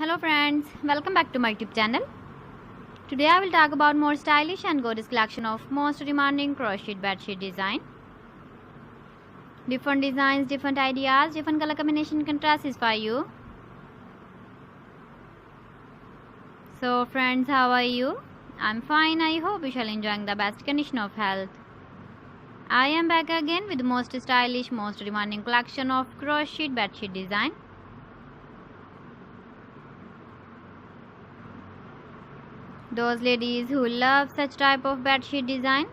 Hello friends, welcome back to my YouTube channel. Today I will talk about more stylish and gorgeous collection of most demanding crocheted bedsheet design. Different designs, different ideas, different color combination contrasts for you. So friends, how are you? I'm fine. I hope you shall enjoying the best condition of health. I am back again with the most stylish, most demanding collection of crocheted bedsheet design. Those ladies who love such type of bedsheet design.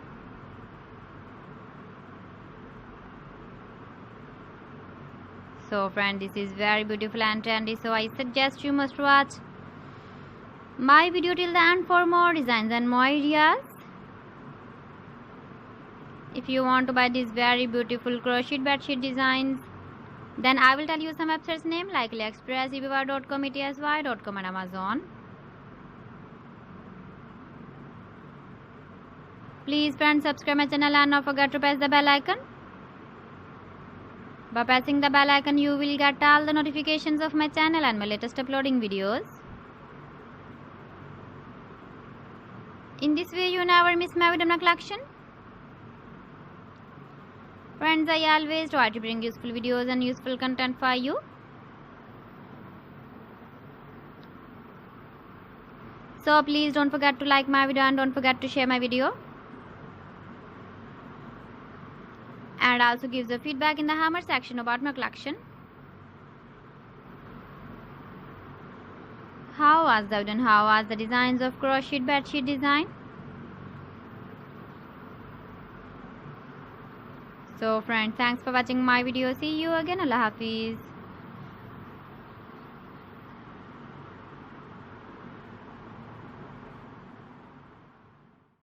So friend, this is very beautiful and trendy, so I suggest you must watch my video till the end for more designs and more ideas. If you want to buy these very beautiful crochet bedsheet designs, then I will tell you some websites name like AliExpress, eBay.com, ETSY.com and Amazon. Please friends, subscribe my channel and don't forget to press the bell icon. By pressing the bell icon, you will get all the notifications of my channel and my latest uploading videos. In this way, you never miss my video collection. Friends, I always try to bring useful videos and useful content for you. So please don't forget to like my video and don't forget to share my video. And also give the feedback in the hammer section about my collection. How was the video and how was the designs of crocheted bedsheet design? So friends, thanks for watching my video. See you again. Allah Hafiz.